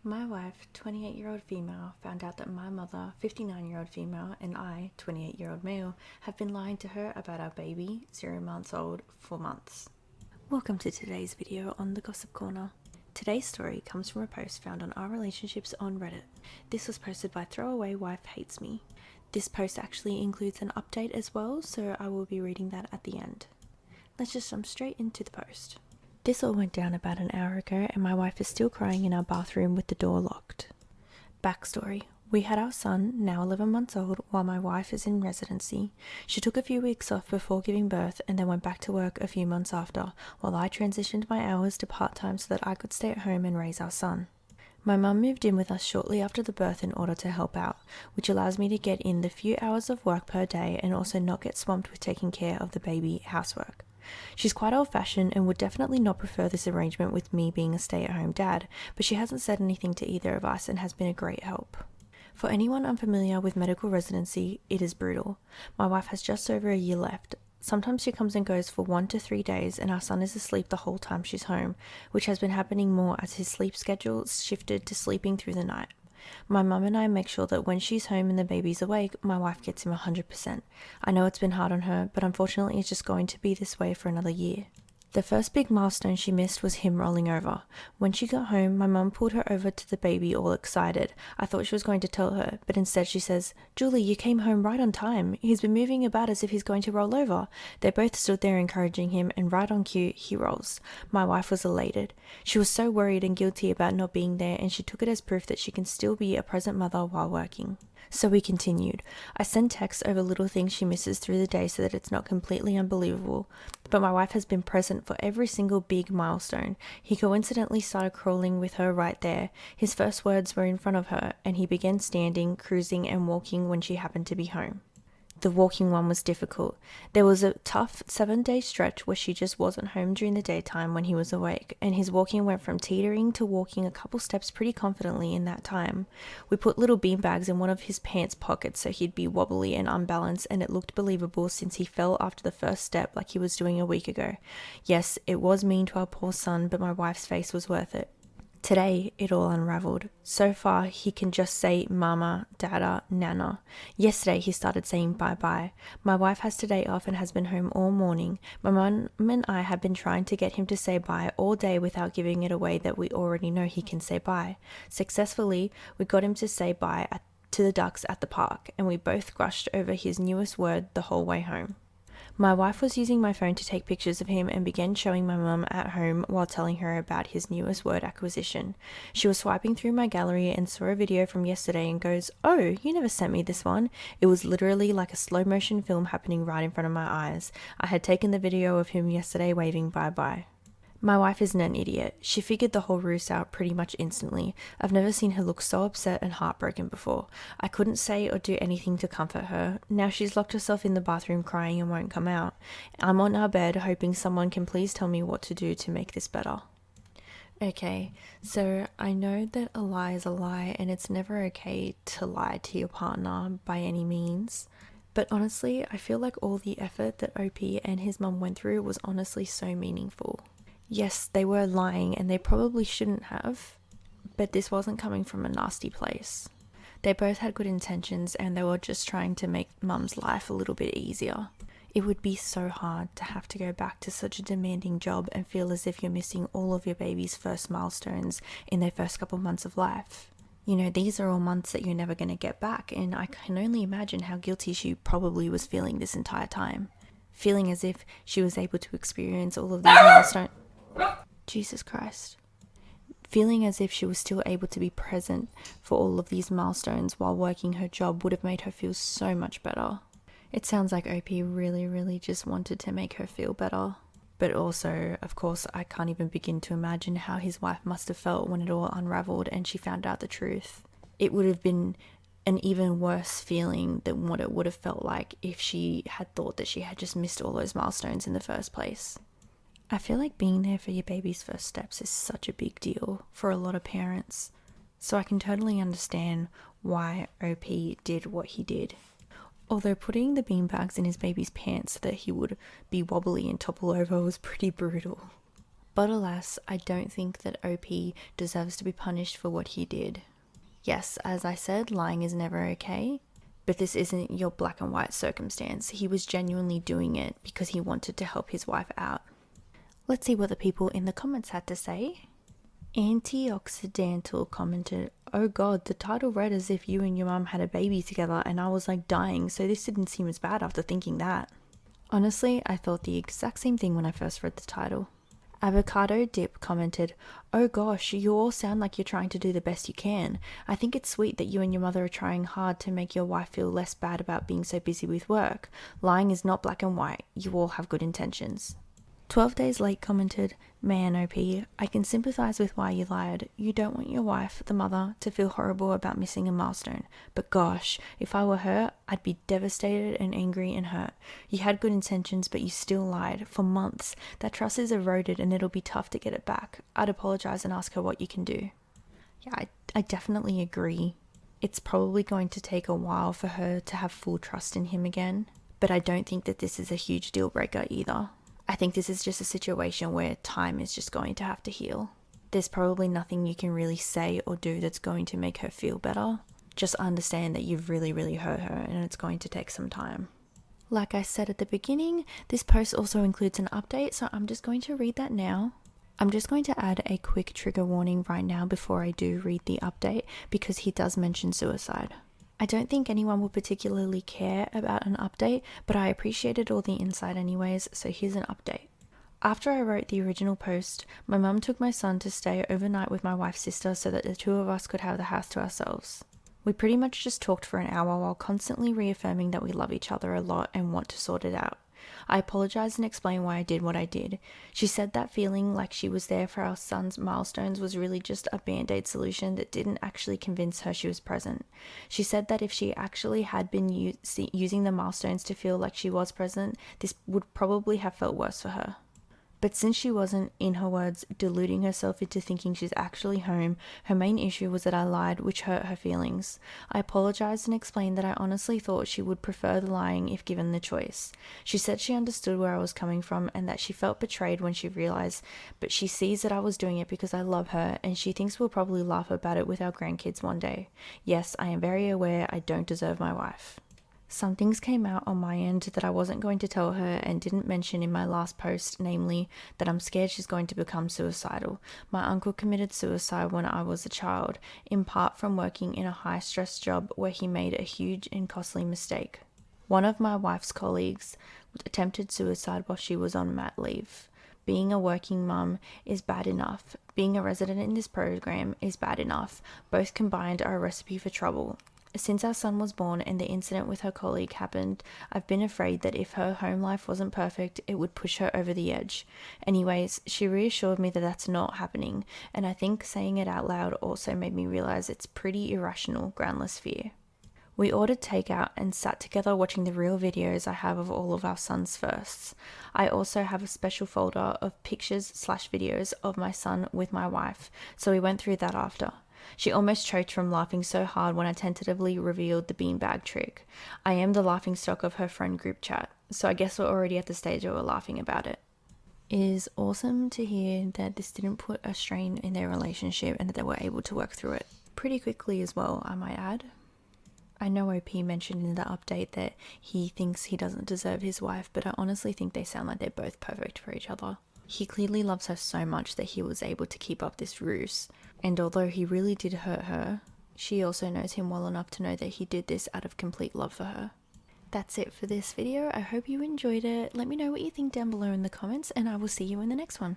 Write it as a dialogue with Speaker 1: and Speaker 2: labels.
Speaker 1: My wife, 28-year-old female, found out that my mother, 59-year-old female, and I, 28-year-old male, have been lying to her about our baby, 0 months old, for months. Welcome to today's video on the Gossip Corner. Today's story comes from a post found on our relationships on Reddit. This was posted by Throwaway Wife Hates Me. This post actually includes an update as well, so I will be reading that at the end. Let's just jump straight into the post. This all went down about an hour ago and my wife is still crying in our bathroom with the door locked. Backstory. We had our son, now 11 months old, while my wife is in residency. She took a few weeks off before giving birth and then went back to work a few months after, while I transitioned my hours to part-time so that I could stay at home and raise our son. My mum moved in with us shortly after the birth in order to help out, which allows me to get in the few hours of work per day and also not get swamped with taking care of the baby housework. She's quite old-fashioned and would definitely not prefer this arrangement with me being a stay-at-home dad, but she hasn't said anything to either of us and has been a great help. For anyone unfamiliar with medical residency, it is brutal. My wife has just over a year left. Sometimes she comes and goes for 1 to 3 days and our son is asleep the whole time she's home, which has been happening more as his sleep schedule shifted to sleeping through the night. My mum and I make sure that when she's home and the baby's awake, my wife gets him 100%. I know it's been hard on her, but unfortunately it's just going to be this way for another year. The first big milestone she missed was him rolling over. When she got home, my mum pulled her over to the baby all excited. I thought she was going to tell her, but instead she says, "Julie, you came home right on time. He's been moving about as if he's going to roll over." They both stood there encouraging him, and right on cue, he rolls. My wife was elated. She was so worried and guilty about not being there, and she took it as proof that she can still be a present mother while working. So we continued. I send texts over little things she misses through the day so that it's not completely unbelievable. But my wife has been present for every single big milestone. He coincidentally started crawling with her right there. His first words were in front of her, and he began standing, cruising, and walking when she happened to be home. The walking one was difficult. There was a tough 7-day stretch where she just wasn't home during the daytime when he was awake, and his walking went from teetering to walking a couple steps pretty confidently in that time. We put little beanbags in one of his pants pockets so he'd be wobbly and unbalanced, and it looked believable since he fell after the first step like he was doing a week ago. Yes, it was mean to our poor son, but my wife's face was worth it. Today, it all unraveled. So far, he can just say mama, dada, nana. Yesterday, he started saying bye-bye. My wife has today off and has been home all morning. My mum and I have been trying to get him to say bye all day without giving it away that we already know he can say bye. Successfully, we got him to say bye to the ducks at the park, and we both gushed over his newest word the whole way home. My wife was using my phone to take pictures of him and began showing my mum at home while telling her about his newest word acquisition. She was swiping through my gallery and saw a video from yesterday and goes, "Oh, you never sent me this one." It was literally like a slow motion film happening right in front of my eyes. I had taken the video of him yesterday waving bye-bye. My wife isn't an idiot. She figured the whole ruse out pretty much instantly. I've never seen her look so upset and heartbroken before. I couldn't say or do anything to comfort her. Now she's locked herself in the bathroom crying and won't come out. I'm on our bed hoping someone can please tell me what to do to make this better. Okay, so I know that a lie is a lie and it's never okay to lie to your partner by any means. But honestly, I feel like all the effort that OP and his mum went through was honestly so meaningful. Yes, they were lying and they probably shouldn't have, but this wasn't coming from a nasty place. They both had good intentions and they were just trying to make mum's life a little bit easier. It would be so hard to have to go back to such a demanding job and feel as if you're missing all of your baby's first milestones in their first couple months of life. You know, these are all months that you're never going to get back, and I can only imagine how guilty she probably was feeling this entire time. Feeling as if she was able to experience all of these milestones. Jesus Christ. Feeling as if she was still able to be present for all of these milestones while working her job would have made her feel so much better. It sounds like OP really just wanted to make her feel better. But also, of course, I can't even begin to imagine how his wife must have felt when it all unraveled and she found out the truth. It would have been an even worse feeling than what it would have felt like if she had thought that she had just missed all those milestones in the first place. I feel like being there for your baby's first steps is such a big deal for a lot of parents, so I can totally understand why OP did what he did. Although putting the beanbags in his baby's pants so that he would be wobbly and topple over was pretty brutal. But alas, I don't think that OP deserves to be punished for what he did. Yes, as I said, lying is never okay, but this isn't your black and white circumstance. He was genuinely doing it because he wanted to help his wife out. Let's see what the people in the comments had to say. Antioxidantal commented, "Oh god, the title read as if you and your mum had a baby together and I was like dying, so this didn't seem as bad after thinking that." Honestly, I thought the exact same thing when I first read the title. Avocado Dip commented, "Oh gosh, you all sound like you're trying to do the best you can. I think it's sweet that you and your mother are trying hard to make your wife feel less bad about being so busy with work. Lying is not black and white. You all have good intentions." 12 Days Late commented, "Man, OP, I can sympathize with why you lied. You don't want your wife, the mother, to feel horrible about missing a milestone. But gosh, if I were her, I'd be devastated and angry and hurt. You had good intentions, but you still lied. For months. That trust is eroded and it'll be tough to get it back. I'd apologize and ask her what you can do." Yeah, I definitely agree. It's probably going to take a while for her to have full trust in him again. But I don't think that this is a huge deal breaker either. I think this is just a situation where time is just going to have to heal. There's probably nothing you can really say or do that's going to make her feel better. Just understand that you've really, really hurt her and it's going to take some time. Like I said at the beginning, this post also includes an update, so I'm just going to read that now. I'm just going to add a quick trigger warning right now before I do read the update because he does mention suicide. I don't think anyone will particularly care about an update, but I appreciated all the insight anyways, so here's an update. After I wrote the original post, my mum took my son to stay overnight with my wife's sister so that the two of us could have the house to ourselves. We pretty much just talked for an hour while constantly reaffirming that we love each other a lot and want to sort it out. I apologized and explained why I did what I did. She said that feeling like she was there for our son's milestones was really just a band-aid solution that didn't actually convince her she was present. She said that if she actually had been using the milestones to feel like she was present, this would probably have felt worse for her. But since she wasn't, in her words, deluding herself into thinking she's actually home, her main issue was that I lied, which hurt her feelings. I apologized and explained that I honestly thought she would prefer the lying if given the choice. She said she understood where I was coming from and that she felt betrayed when she realized, but she sees that I was doing it because I love her and she thinks we'll probably laugh about it with our grandkids one day. Yes, I am very aware I don't deserve my wife. Some things came out on my end that I wasn't going to tell her and didn't mention in my last post, namely that I'm scared she's going to become suicidal. My uncle committed suicide when I was a child, in part from working in a high-stress job where he made a huge and costly mistake. One of my wife's colleagues attempted suicide while she was on mat leave. Being a working mum is bad enough. Being a resident in this program is bad enough. Both combined are a recipe for trouble. Since our son was born and the incident with her colleague happened, I've been afraid that if her home life wasn't perfect, it would push her over the edge. Anyways, she reassured me that that's not happening, and I think saying it out loud also made me realize it's pretty irrational, groundless fear. We ordered takeout and sat together watching the real videos I have of all of our son's firsts. I also have a special folder of pictures/videos of my son with my wife, so we went through that after. She almost choked from laughing so hard when I tentatively revealed the beanbag trick. I am the laughingstock of her friend group chat, so I guess we're already at the stage where we're laughing about it. It is awesome to hear that this didn't put a strain in their relationship and that they were able to work through it pretty quickly as well, I might add. I know OP mentioned in the update that he thinks he doesn't deserve his wife, but I honestly think they sound like they're both perfect for each other. He clearly loves her so much that he was able to keep up this ruse. And although he really did hurt her, she also knows him well enough to know that he did this out of complete love for her. That's it for this video. I hope you enjoyed it. Let me know what you think down below in the comments and I will see you in the next one.